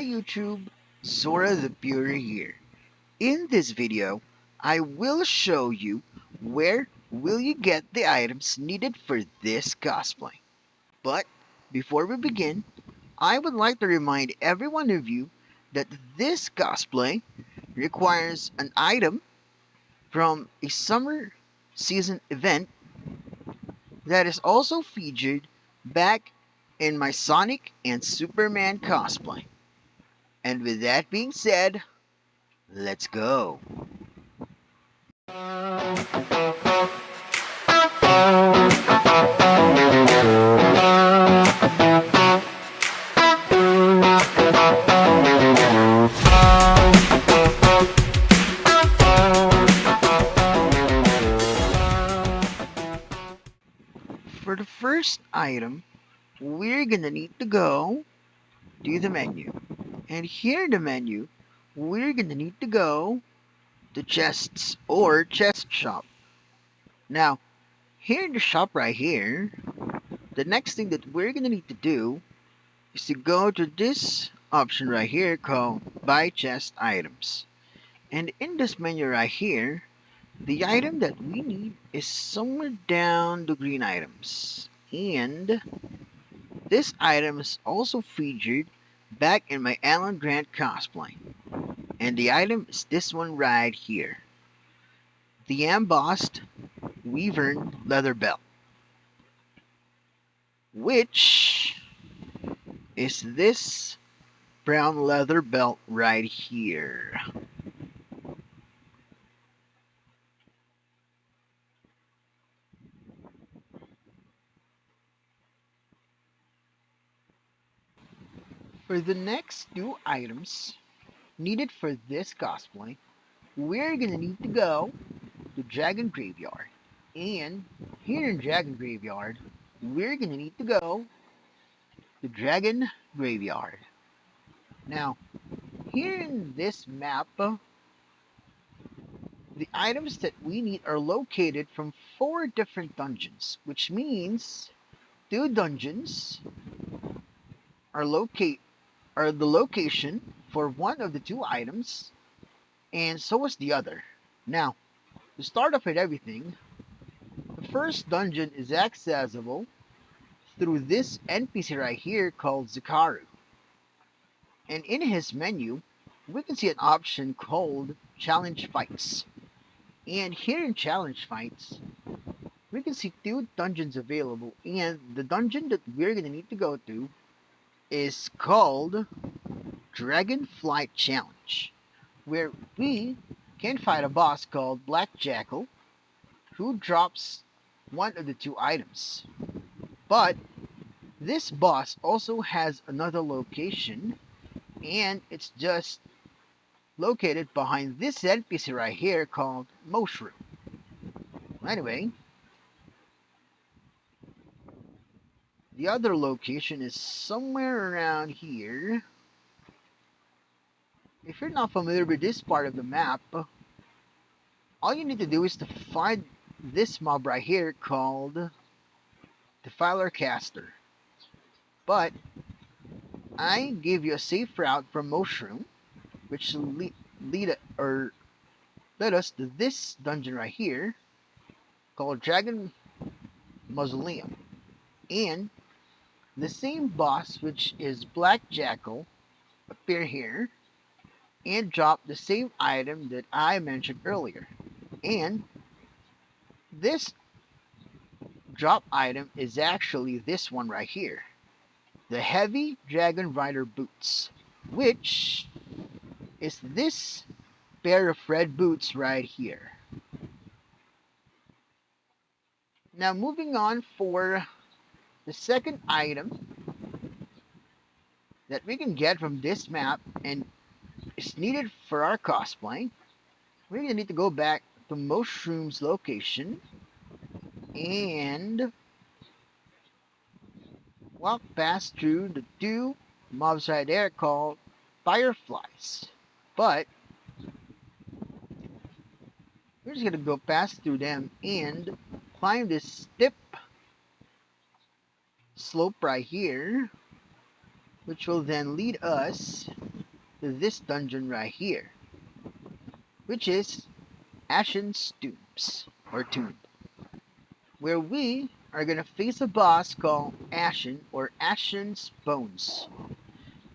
Hi YouTube, Zora the Beauty here. In this video, I will show you where will you get the items needed for this cosplay. But before we begin, I would like to remind every one of you that this cosplay requires an item from a summer season event that is also featured back in my Sonic and Superman cosplay. And with that being said, let's go. For the first item, we're gonna need to go to the menu. And here in the menu, we're gonna need to go to chests or chest shop. Now, here in the shop right here, the next thing that we're gonna need to do is to go to this option right here called buy chest items. And in this menu right here, the item that we need is somewhere down the green items. And this item is also featured back in my Alan Grant cosplay. And the item is this one right here. The embossed Weavern leather belt. Which is this brown leather belt right here. For the next two items needed for this cosplay, we're gonna need to go to Dragon Graveyard. And here in Dragon Graveyard, we're gonna need to go to Dragon Graveyard. Now, here in this map, the items that we need are located from 4 different dungeons, which means 2 dungeons are the location for one of the 2 items, and so is the other. Now, to start off with everything, the first dungeon is accessible through this NPC right here called Zakaru. And in his menu, we can see an option called Challenge Fights. And here in Challenge Fights, we can see 2 dungeons available, and the dungeon that we're gonna need to go to is called Dragonflight Challenge, where we can fight a boss called Black Jackal, who drops one of the 2 items. But this boss also has another location, and it's just located behind this NPC right here called Mushroom. Anyway, the other location is somewhere around here. If you're not familiar with this part of the map, all you need to do is to find this mob right here called Defiler Caster. But I gave you a safe route from Mushroom, which lead led us to this dungeon right here called Dragon Mausoleum. And the same boss, which is Black Jackal, appear here and drop the same item that I mentioned earlier. And this drop item is actually this one right here, the Heavy Dragon Rider Boots, which is this pair of red boots right here. Now moving on for the second item that we can get from this map and is needed for our cosplay, we're going to need to go back to Mushroom's location and walk past through the 2 mobs right there called Fireflies. But we're just going to go past through them and climb this steep slope right here, which will then lead us this dungeon right here, which is Ashen's Tombs, or Tomb, where we are gonna face a boss called Ashen or Ashen's Bones,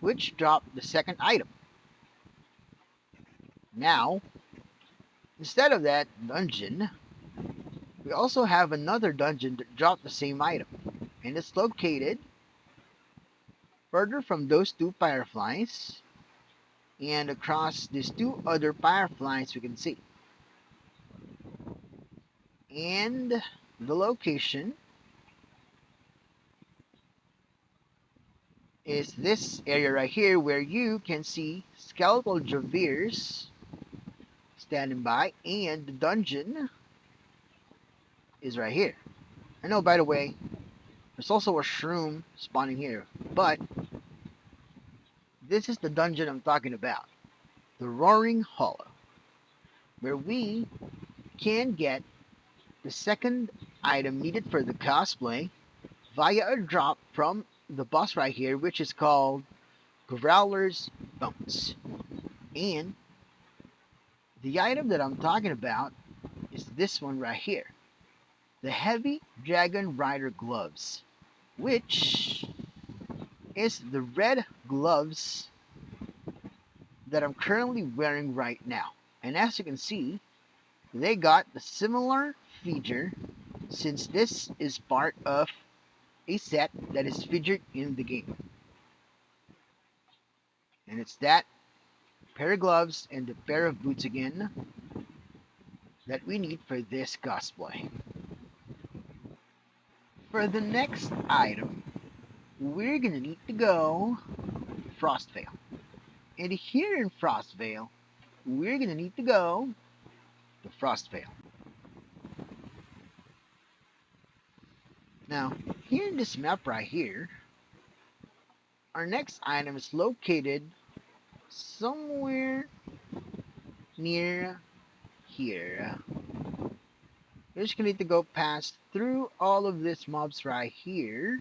which drop the second item. Now, instead of that dungeon, we also have another dungeon that dropped the same item, and it's located further from those two fireflies and across these two other fireflies we can see. And the location is this area right here where you can see skeletal Javiers standing by, and the dungeon is right here. I know, by the way, there's also a shroom spawning here, but this is the dungeon I'm talking about, the Roaring Hollow, where we can get the second item needed for the cosplay via a drop from the boss right here, which is called Growler's Bones. And the item that I'm talking about is this one right here, the Heavy Dragon Rider Gloves, which is the red gloves that I'm currently wearing right now. And as you can see, they got the similar feature since this is part of a set that is featured in the game. And it's that pair of gloves and the pair of boots again that we need for this cosplay. For the next item, we're gonna need to go Frostvale. And here in Frostvale, we're gonna need to go to Frostvale. Now, here in this map right here, our next item is located somewhere near here. We're just gonna need to go past through all of these mobs right here,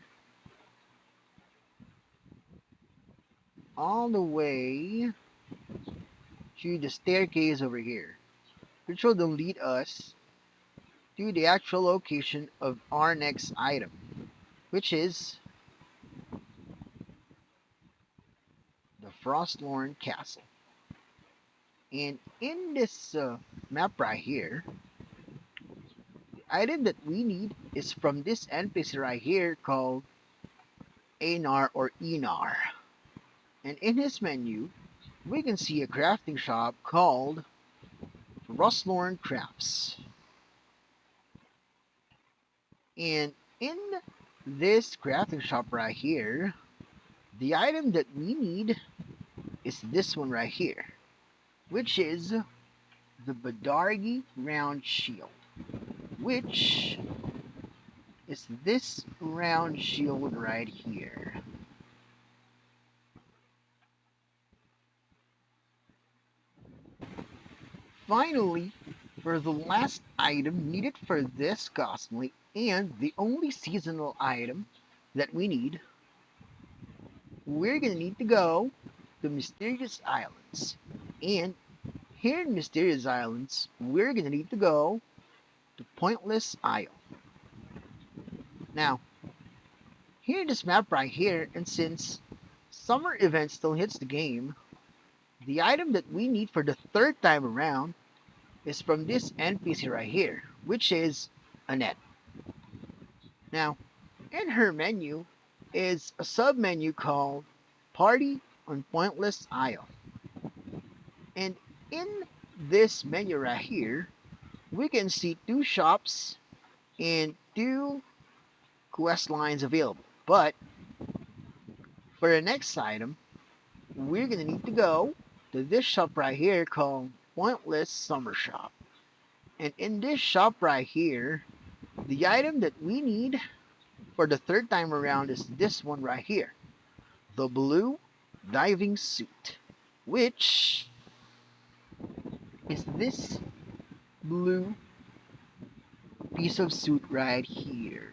all the way to the staircase over here, which will then lead us to the actual location of our next item, which is the Frostlorn Castle. And in this map right here, the item that we need is from this NPC right here called Anar or Enar. And in his menu, we can see a crafting shop called Frostlorn Crafts. And in this crafting shop right here, the item that we need is this one right here, which is the Badargi Round Shield, which is this round shield right here. Finally, for the last item needed for this cosplay, and the only seasonal item that we need, we're gonna need to go to Mysterious Islands. And here in Mysterious Islands, we're gonna need to go to Pointless Isle. Now, here in this map right here, and since summer event still hits the game, the item that we need for the third time around is from this NPC right here, which is Annette. Now, in her menu is a sub-menu called Party on Pointless Isle. And in this menu right here, we can see two shops and two quest lines available. But for the next item, we're gonna need to go to this shop right here called Pointless Summer Shop. And in this shop right here, the item that we need for the third time around is this one right here, the blue diving suit, which is this blue piece of suit right here.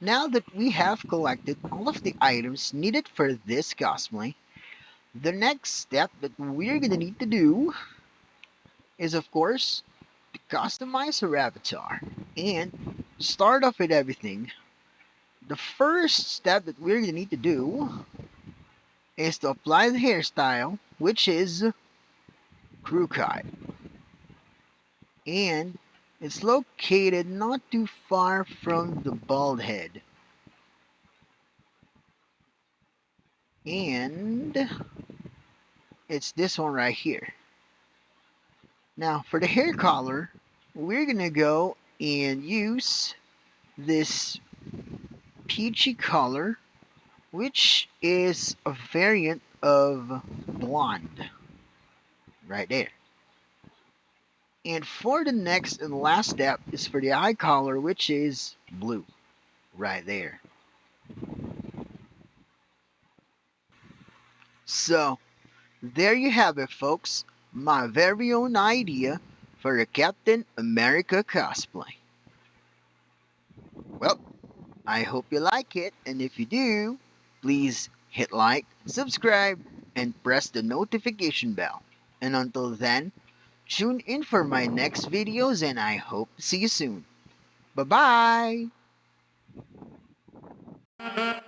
Now that we have collected all of the items needed for this cosplay, the next step that we're gonna need to do is, of course, to customize our avatar. And start off with everything, the first step that we're gonna need to do is to apply the hairstyle, which is crew cut. And it's located not too far from the bald head. And it's this one right here. Now, for the hair color, we're gonna go and use this peachy color, which is a variant of blonde, right there. And for the next and last step is for the eye color, which is blue, right there. So, there you have it, folks. My very own idea for a Captain America cosplay. Well, I hope you like it, and if you do, please hit like, subscribe, and press the notification bell. And until then, tune in for my next videos, and I hope to see you soon. Bye bye!